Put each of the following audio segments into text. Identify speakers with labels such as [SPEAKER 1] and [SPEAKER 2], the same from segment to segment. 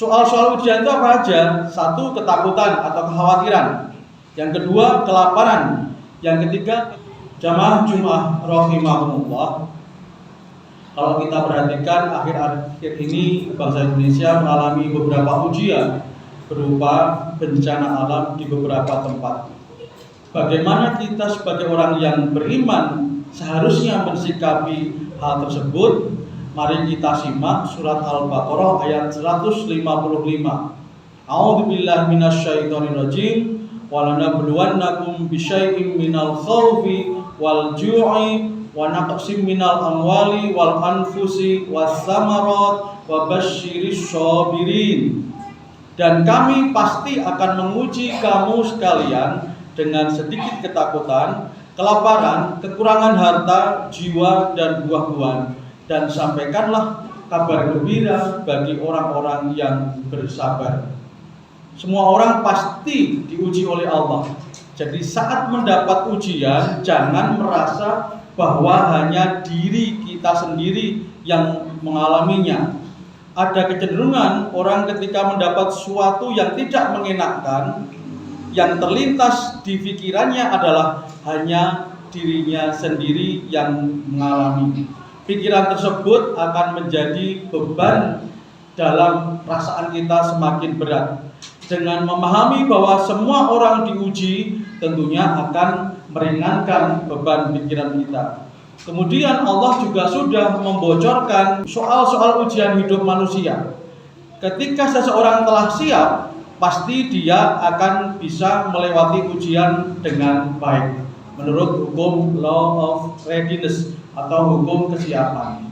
[SPEAKER 1] Soal-soal ujian itu apa aja? Satu, ketakutan atau kekhawatiran. Yang kedua, kelaparan. Yang ketiga, jamaah Jumat rahimahumullah. Kalau kita perhatikan akhir-akhir ini bangsa Indonesia mengalami beberapa ujian berupa bencana alam di beberapa tempat. Bagaimana kita sebagai orang yang beriman seharusnya mensikapi hal tersebut? Mari kita simak surat Al-Baqarah ayat 155. A'udzubillahi minasyaitonirrajim. Walanabluwannakum bisyai'im minal khawfi wal ju'i wa naqsim minal amwali wal anfusi was samarat wa basyiris sabirin. Dan kami pasti akan menguji kamu sekalian dengan sedikit ketakutan, kelaparan, kekurangan harta, jiwa dan buah-buahan. Dan sampaikanlah kabar gembira bagi orang-orang yang bersabar. Semua orang pasti diuji oleh Allah. Jadi saat mendapat ujian, jangan merasa bahwa hanya diri kita sendiri yang mengalaminya. Ada kecenderungan orang ketika mendapat sesuatu yang tidak mengenakan, yang terlintas di pikirannya adalah hanya dirinya sendiri yang mengalami. Pikiran tersebut akan menjadi beban dalam perasaan kita semakin berat. Dengan memahami bahwa semua orang diuji, tentunya akan meringankan beban pikiran kita. Kemudian Allah juga sudah membocorkan soal-soal ujian hidup manusia. Ketika seseorang telah siap, pasti dia akan bisa melewati ujian dengan baik. Menurut hukum law of readiness atau hukum kesiapan.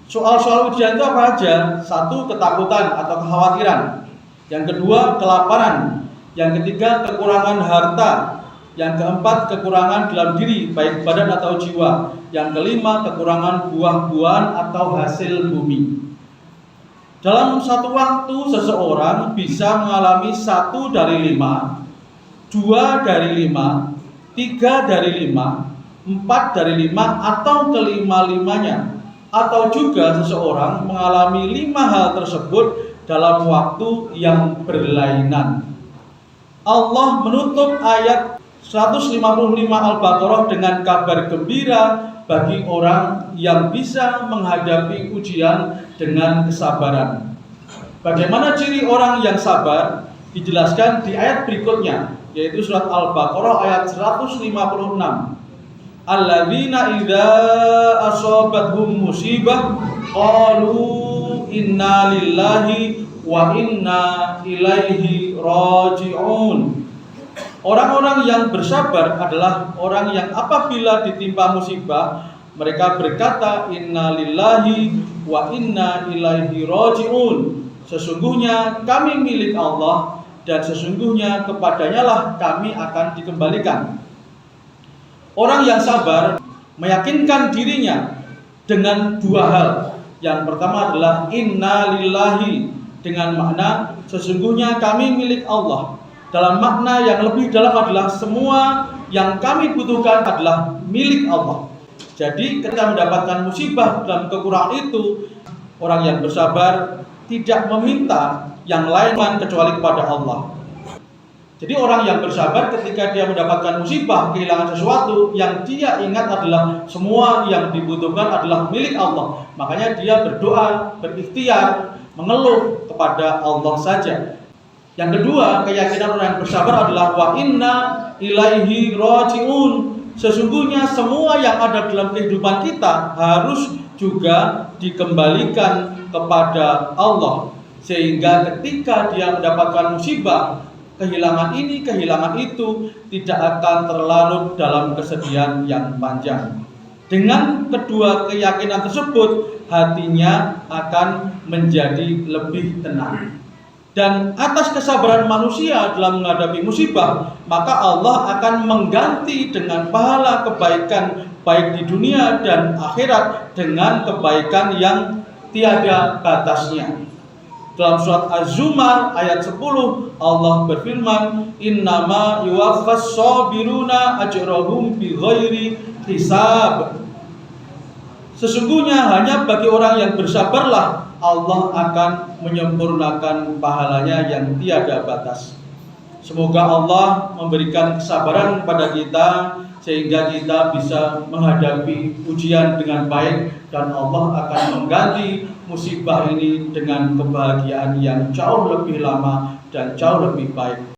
[SPEAKER 1] Soal-soal ujian itu apa aja? Satu, ketakutan atau kekhawatiran. Yang kedua, kelaparan. Yang ketiga, kekurangan harta. Yang keempat, kekurangan dalam diri, baik badan atau jiwa. Yang kelima, kekurangan buah-buahan atau hasil bumi. Dalam satu waktu, seseorang bisa mengalami 1 dari 5, 2 dari 5, 3 dari 5, 4 dari 5, atau kelima-limanya. Atau juga seseorang mengalami 5 hal tersebut dalam waktu yang berlainan. Allah menutup ayat 155 Al-Baqarah dengan kabar gembira bagi orang yang bisa menghadapi ujian dengan kesabaran. Bagaimana ciri orang yang sabar? Dijelaskan di ayat berikutnya, yaitu surat Al-Baqarah ayat 156. Alladzina idza asabathum musibah qalu inna lillahi wa inna ilaihi raji'un. Orang-orang yang bersabar adalah orang yang apabila ditimpa musibah, mereka berkata inna lillahi wa inna ilaihi raji'un. Sesungguhnya kami milik Allah dan sesungguhnya kepadanya lah kami akan dikembalikan. Orang yang sabar meyakinkan dirinya dengan 2 hal. Yang pertama adalah inna lillahi, dengan makna sesungguhnya kami milik Allah. Dalam makna yang lebih dalam adalah semua yang kami butuhkan adalah milik Allah. Jadi ketika mendapatkan musibah dalam kekurangan itu, orang yang bersabar tidak meminta yang lain kecuali kepada Allah. Jadi orang yang bersabar ketika dia mendapatkan musibah, kehilangan sesuatu, yang dia ingat adalah semua yang dibutuhkan adalah milik Allah. Makanya dia berdoa, berikhtiar, mengeluh kepada Allah saja. Yang kedua, keyakinan orang yang bersabar adalah wa inna ilaihi raji'un. Sesungguhnya semua yang ada dalam kehidupan kita harus juga dikembalikan kepada Allah. Sehingga ketika dia mendapatkan musibah, kehilangan ini, kehilangan itu, tidak akan terlarut dalam kesedihan yang panjang. Dengan kedua keyakinan tersebut, hatinya akan menjadi lebih tenang. Dan atas kesabaran manusia dalam menghadapi musibah, maka Allah akan mengganti dengan pahala kebaikan baik di dunia dan akhirat dengan kebaikan yang tiada batasnya. Dalam surat Az-Zumar ayat 10 Allah berfirman, innama yuwaffas sabiruna ajrahum bighairi hisab. Sesungguhnya hanya bagi orang yang bersabarlah Allah akan menyempurnakan pahalanya yang tiada batas. Semoga Allah memberikan kesabaran kepada kita sehingga kita bisa menghadapi ujian dengan baik, dan Allah akan mengganti musibah ini dengan kebahagiaan yang jauh lebih lama dan jauh lebih baik.